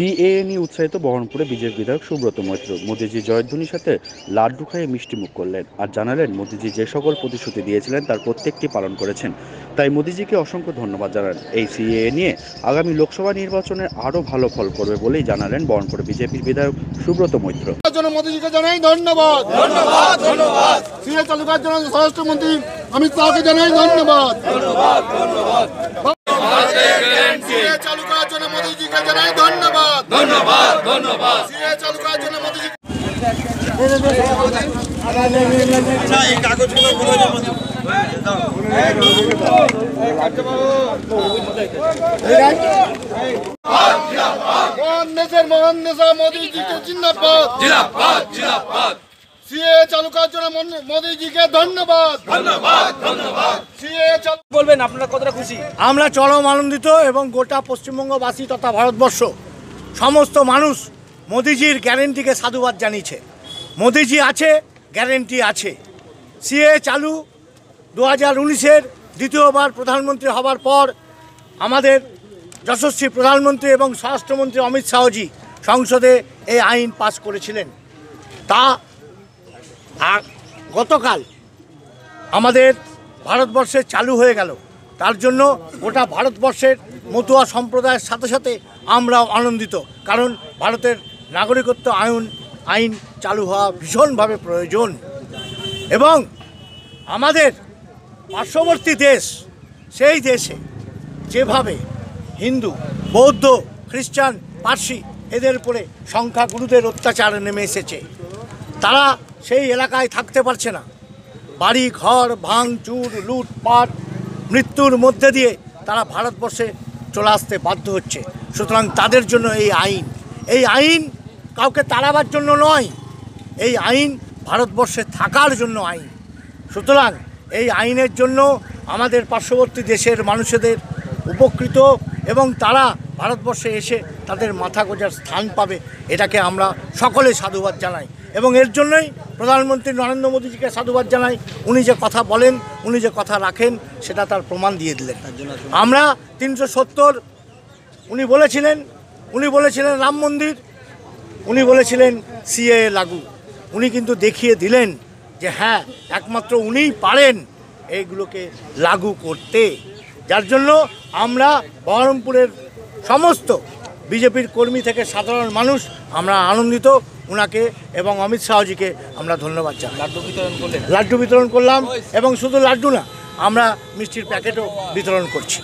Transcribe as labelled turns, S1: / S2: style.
S1: CAA নিয়ে উৎসাহিত বহরমপুরে বিজেপি বিধায়ক সুব্রত মৈত্র মোদিজি জয়ধ্বনির সাথে লাড্ডু খাইয়ে মিষ্টিমুখ করলেন আর জানালেন মোদিজি যে সকল প্রতিশ্রুতি দিয়েছিলেন তার প্রত্যেকটি পালন করেছেন। তাই মোদিজিকে অসংখ্য ধন্যবাদ জানান। এই সিএএ নিয়ে আগামী লোকসভা নির্বাচনে আরও ভালো ফল করবে বলেই জানালেন বহরমপুরে বিজেপির বিধায়ক সুব্রত মৈত্র।
S2: মোদিজিকে জানাই ধন্যবাদ। ধন্যবাদ ধন্যবাদ। সিএ চালু করার জন্য স্বরাষ্ট্রমন্ত্রী অমিত শাহকে জানাই ধন্যবাদ। ধন্যবাদ ধন্যবাদ। সিএ চালু করার জন্য মোদিজিকে জানাই ধন্যবাদ। ধন্যবাদ ধন্যবাদ। সিএ চালু করার জন্য মোদিজি এই কাগজগুলো মহান নেতা মোদিজিকে জিন্দাবাদ জিন্দাবাদ জিন্দাবাদ। সিএ চালু করার জন্য মোদিজিকে ধন্যবাদ। ধন্যবাদ ধন্যবাদ। সিএ চালু
S3: বলবেন আপনারা কতটা খুশি?
S4: আমরা চরম আনন্দিত এবং গোটা পশ্চিমবঙ্গবাসী তথা ভারতবর্ষ সমস্ত মানুষ মোদিজির গ্যারেন্টিকে সাধুবাদ জানিয়েছে। মোদিজি আছে, গ্যারেন্টি আছে। সিএ চালু 2019-এর দ্বিতীয়বার প্রধানমন্ত্রী হবার পর আমাদের যশস্বী প্রধানমন্ত্রী এবং স্বরাষ্ট্রমন্ত্রী অমিত শাহজি সংসদে এই আইন পাস করেছিলেন। তা গতকাল আমাদের ভারতবর্ষে চালু হয়ে গেল। তার জন্য গোটা ভারতবর্ষের মতুয়া সম্প্রদায়ের সাথে সাথে আমরাও আনন্দিত, কারণ ভারতের নাগরিকত্ব আইন চালু হওয়া ভীষণভাবে প্রয়োজন। এবং আমাদের পার্শ্ববর্তী দেশ, সেই দেশে যেভাবে হিন্দু, বৌদ্ধ, খ্রিস্টান, পার্সি এদের উপরে সংখ্যাগুরুদের অত্যাচার নেমে এসেছে, তারা সেই এলাকায় থাকতে পারছে না। বাড়ি ঘর ভাঙচুর, লুটপাট, মৃত্যুর মধ্যে দিয়ে তারা ভারতবর্ষে চলে আসতে বাধ্য হচ্ছে। সুতরাং তাদের জন্য এই আইন কাউকে তাড়াবার জন্য নয়, এই আইন ভারতবর্ষে থাকার জন্য আইন। সুতরাং এই আইনের জন্য আমাদের পার্শ্ববর্তী দেশের মানুষদের উপকৃত এবং তারা ভারতবর্ষে এসে তাদের মাথা গোঁজার স্থান পাবে, এটাকে আমরা সকলে সাধুবাদ জানাই। এবং এর জন্যই প্রধানমন্ত্রী নরেন্দ্র মোদীজিকে সাধুবাদ জানাই। উনি যে কথা বলেন, উনি যে কথা রাখেন, সেটা তার প্রমাণ দিয়ে দিলেন। আমরা 370 উনি বলেছিলেন রাম মন্দির, উনি বলেছিলেন সিএএ লাগু। উনি কিন্তু দেখিয়ে দিলেন যে হ্যাঁ, একমাত্র উনিই পারেন এইগুলোকে লাগু করতে। যার জন্য আমরা বহরমপুরের সমস্ত বিজেপির কর্মী থেকে সাধারণ মানুষ আমরা আনন্দিত। ওনাকে এবং অমিত শাহজিকে আমরা ধন্যবাদ জানাই। লাড্ডু বিতরণ করলাম এবং শুধু লাড্ডু না, আমরা মিষ্টির প্যাকেটও বিতরণ করছি।